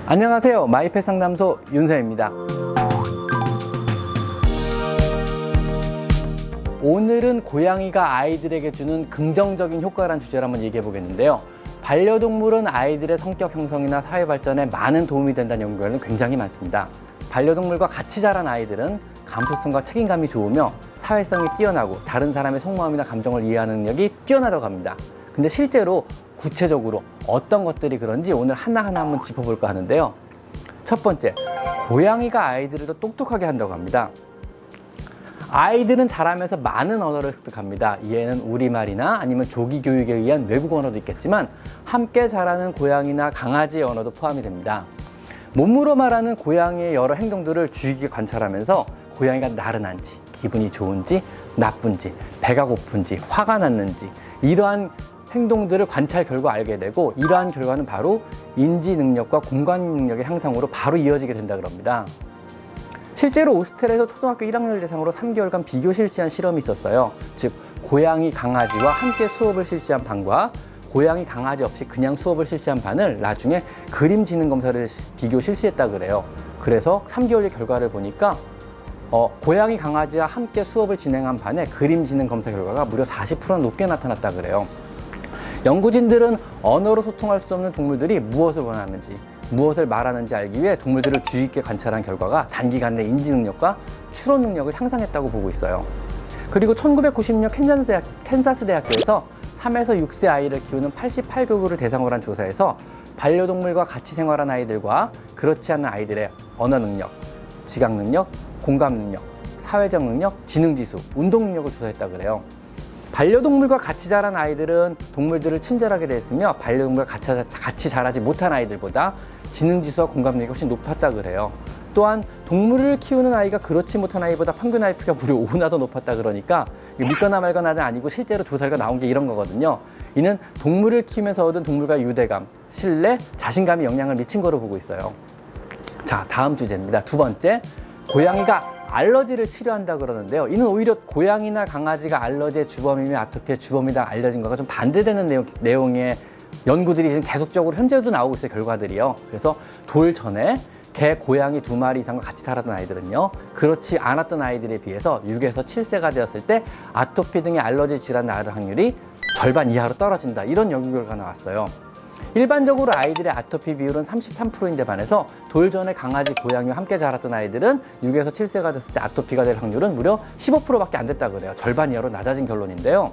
안녕하세요. 마이펫 상담소 윤서입니다. 오늘은 고양이가 아이들에게 주는 긍정적인 효과라는 주제로 한번 얘기해 보겠는데요. 반려동물은 아이들의 성격 형성이나 사회 발전에 많은 도움이 된다는 연구는 굉장히 많습니다. 반려동물과 같이 자란 아이들은 감수성과 책임감이 좋으며 사회성이 뛰어나고 다른 사람의 속마음이나 감정을 이해하는 능력이 뛰어나다고 합니다. 근데 실제로 구체적으로 어떤 것들이 그런지 오늘 하나하나 한번 짚어볼까 하는데요. 첫 번째, 고양이가 아이들을 더 똑똑하게 한다고 합니다. 아이들은 자라면서 많은 언어를 습득합니다. 이에는 우리말이나 아니면 조기 교육에 의한 외국 언어도 있겠지만 함께 자라는 고양이나 강아지의 언어도 포함이 됩니다. 몸으로 말하는 고양이의 여러 행동들을 주의 깊게 관찰하면서 고양이가 나른한지, 기분이 좋은지, 나쁜지, 배가 고픈지, 화가 났는지 이러한 행동들을 관찰 결과 알게 되고 이러한 결과는 바로 인지 능력과 공감 능력의 향상으로 바로 이어지게 된다 그럽니다. 실제로 오스트리아에서 초등학교 1학년을 대상으로 3개월간 비교 실시한 실험이 있었어요. 즉 고양이 강아지와 함께 수업을 실시한 반과 고양이 강아지 없이 그냥 수업을 실시한 반을 나중에 그림 지능 검사를 비교 실시했다 그래요. 그래서 3개월의 결과를 보니까 고양이 강아지와 함께 수업을 진행한 반의 그림 지능 검사 결과가 무려 40% 높게 나타났다 그래요. 연구진들은 언어로 소통할 수 없는 동물들이 무엇을 원하는지, 무엇을 말하는지 알기 위해 동물들을 주의 깊게 관찰한 결과가 단기간 내 인지 능력과 추론 능력을 향상했다고 보고 있어요. 그리고 1990년 캔사스 대학교에서 3에서 6세 아이를 키우는 88교구를 대상으로 한 조사에서 반려동물과 같이 생활한 아이들과 그렇지 않은 아이들의 언어 능력, 지각 능력, 공감 능력, 사회적 능력, 지능지수, 운동 능력을 조사했다 그래요. 반려동물과 같이 자란 아이들은 동물들을 친절하게 대했으며 반려동물과 같이 자라지 못한 아이들보다 지능지수와 공감력이 훨씬 높았다 그래요. 또한 동물을 키우는 아이가 그렇지 못한 아이보다 평균 IQ가 무려 5나 더 높았다 그러니까 믿거나 말거나는 아니고 실제로 조사가 나온 게 이런 거거든요. 이는 동물을 키우면서 얻은 동물과의 유대감, 신뢰, 자신감에 영향을 미친 거로 보고 있어요. 자, 다음 주제입니다. 두 번째, 고양이가 알러지를 치료한다 그러는데요. 이는 오히려 고양이나 강아지가 알러지의 주범이며 아토피의 주범이다 알려진 것과 좀 반대되는 내용의 연구들이 지금 계속적으로 현재도 나오고 있어요. 결과들이요. 그래서 돌 전에 개, 고양이 2마리 이상과 같이 살았던 아이들은요, 그렇지 않았던 아이들에 비해서 6에서 7세가 되었을 때 아토피 등의 알러지 질환 나을 확률이 절반 이하로 떨어진다. 이런 연구 결과가 나왔어요. 일반적으로 아이들의 아토피 비율은 33%인데 반해서 돌 전에 강아지, 고양이와 함께 자랐던 아이들은 6에서 7세가 됐을 때 아토피가 될 확률은 무려 15%밖에 안 됐다 그래요. 절반 이하로 낮아진 결론인데요.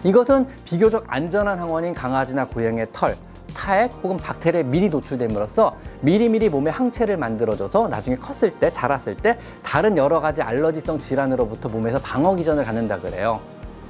이것은 비교적 안전한 항원인 강아지나 고양이의 털, 타액 혹은 박테리아에 미리 노출됨으로써 미리미리 몸에 항체를 만들어줘서 나중에 컸을 때, 자랐을 때 다른 여러 가지 알러지성 질환으로부터 몸에서 방어 기전을 갖는다 그래요.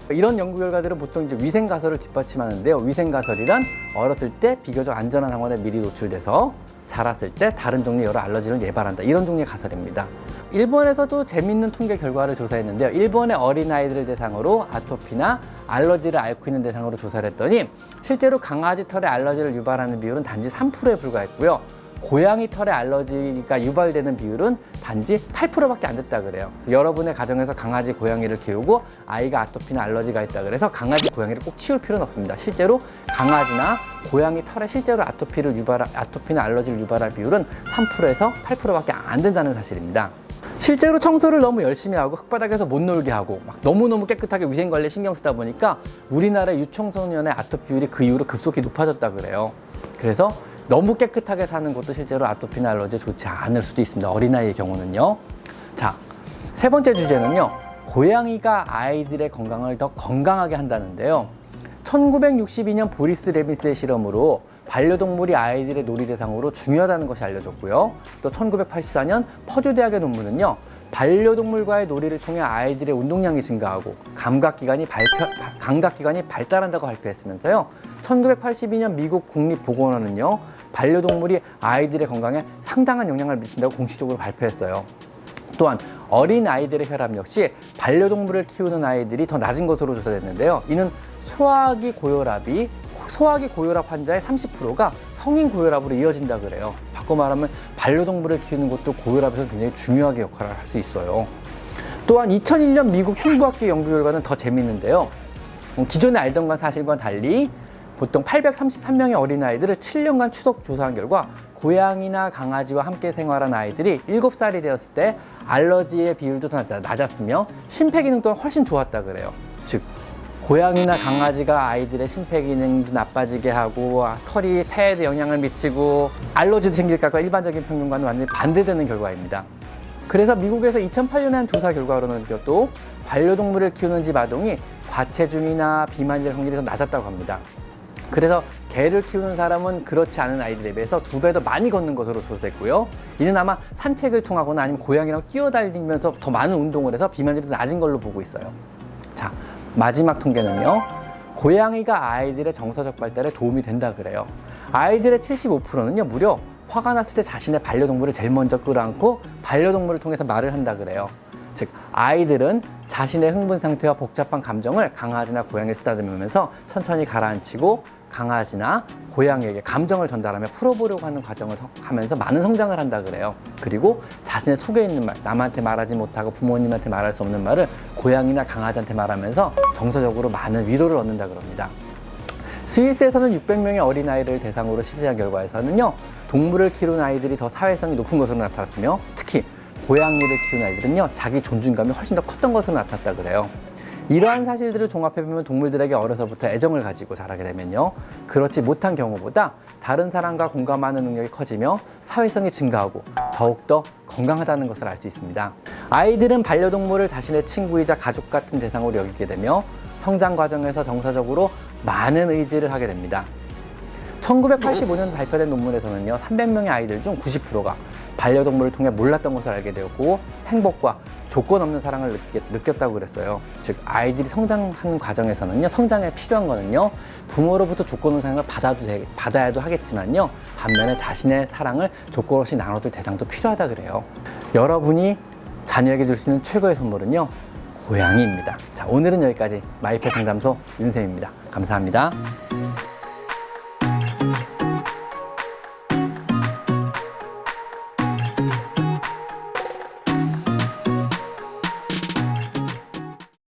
이런 연구 결과들은 보통 이제 위생가설을 뒷받침하는데요. 위생가설이란 어렸을 때 비교적 안전한 항원에 미리 노출돼서 자랐을 때 다른 종류의 여러 알러지를 예방한다. 이런 종류의 가설입니다. 일본에서도 재밌는 통계 결과를 조사했는데요. 일본의 어린아이들을 대상으로 아토피나 알러지를 앓고 있는 대상으로 조사를 했더니 실제로 강아지 털에 알러지를 유발하는 비율은 단지 3%에 불과했고요. 고양이 털에 알러지가 유발되는 비율은 단지 8%밖에 안 됐다 그래요. 그래서 여러분의 가정에서 강아지, 고양이를 키우고 아이가 아토피나 알러지가 있다 그래서 강아지, 고양이를 꼭 치울 필요는 없습니다. 실제로 강아지나 고양이 털에 실제로 아토피나 알러지를 유발할 비율은 3%에서 8%밖에 안 된다는 사실입니다. 실제로 청소를 너무 열심히 하고 흙바닥에서 못 놀게 하고 막 너무너무 깨끗하게 위생관리에 신경 쓰다 보니까 우리나라의 유청소년의 아토피 비율이 그 이후로 급속히 높아졌다 그래요. 그래서 너무 깨끗하게 사는 것도 실제로 아토피나 알러지에 좋지 않을 수도 있습니다. 어린아이의 경우는요. 자, 세 번째 주제는요. 고양이가 아이들의 건강을 더 건강하게 한다는데요. 1962년 보리스 레빈스의 실험으로 반려동물이 아이들의 놀이 대상으로 중요하다는 것이 알려졌고요. 또 1984년 퍼듀 대학의 논문은요. 반려동물과의 놀이를 통해 아이들의 운동량이 증가하고 감각기관이 발달한다고 발표했으면서요. 1982년 미국 국립보건원은요. 반려동물이 아이들의 건강에 상당한 영향을 미친다고 공식적으로 발표했어요. 또한 어린 아이들의 혈압 역시 반려동물을 키우는 아이들이 더 낮은 것으로 조사됐는데요. 이는 소화기 고혈압 환자의 30%가 성인 고혈압으로 이어진다 그래요. 바꿔 말하면 반려동물을 키우는 것도 고혈압에서 굉장히 중요하게 역할을 할 수 있어요. 또한 2001년 미국 흉부학계 연구 결과는 더 재밌는데요. 기존에 알던 사실과는 달리 보통 833명의 어린아이들을 7년간 추적 조사한 결과 고양이나 강아지와 함께 생활한 아이들이 7살이 되었을 때 알러지의 비율도 더 낮았으며 심폐기능 또한 훨씬 좋았다 그래요. 즉 고양이나 강아지가 아이들의 심폐기능도 나빠지게 하고 털이 폐에도 영향을 미치고 알러지도 생길 것과 일반적인 평균과는 완전히 반대되는 결과입니다. 그래서 미국에서 2008년에 한 조사 결과로는 또 반려동물을 키우는 집 아동이 과체중이나 비만이 될 확률이 더 낮았다고 합니다. 그래서 개를 키우는 사람은 그렇지 않은 아이들에 비해서 2배 더 많이 걷는 것으로 조사됐고요. 이는 아마 산책을 통하거나 아니면 고양이랑 뛰어다니면서 더 많은 운동을 해서 비만율이 낮은 걸로 보고 있어요. 자, 마지막 통계는요. 고양이가 아이들의 정서적 발달에 도움이 된다 그래요. 아이들의 75%는요. 무려 화가 났을 때 자신의 반려동물을 제일 먼저 끌어안고 반려동물을 통해서 말을 한다 그래요. 즉 아이들은 자신의 흥분 상태와 복잡한 감정을 강아지나 고양이를 쓰다듬으면서 천천히 가라앉히고 강아지나 고양이에게 감정을 전달하며 풀어보려고 하는 과정을 하면서 많은 성장을 한다 그래요. 그리고 자신의 속에 있는 말, 남한테 말하지 못하고 부모님한테 말할 수 없는 말을 고양이나 강아지한테 말하면서 정서적으로 많은 위로를 얻는다 그럽니다. 스위스에서는 600명의 어린아이를 대상으로 실시한 결과에서는요. 동물을 키우는 아이들이 더 사회성이 높은 것으로 나타났으며 특히 고양이를 키우는 아이들은요. 자기 존중감이 훨씬 더 컸던 것으로 나타났다 그래요. 이러한 사실들을 종합해보면 동물들에게 어려서부터 애정을 가지고 자라게 되면요. 그렇지 못한 경우보다 다른 사람과 공감하는 능력이 커지며 사회성이 증가하고 더욱더 건강하다는 것을 알 수 있습니다. 아이들은 반려동물을 자신의 친구이자 가족 같은 대상으로 여기게 되며 성장 과정에서 정서적으로 많은 의지를 하게 됩니다. 1985년 발표된 논문에서는요, 300명의 아이들 중 90%가 반려동물을 통해 몰랐던 것을 알게 되었고 행복과 조건 없는 사랑을 느꼈다고 그랬어요. 즉 아이들이 성장하는 과정에서는요, 성장에 필요한 거는요, 부모로부터 조건 없는 사랑을 받아야도 하겠지만요, 반면에 자신의 사랑을 조건 없이 나눠줄 대상도 필요하다 그래요. 여러분이 자녀에게 줄 수 있는 최고의 선물은요, 고양이입니다. 자, 오늘은 여기까지 마이펫 상담소 윤쌤입니다. 감사합니다.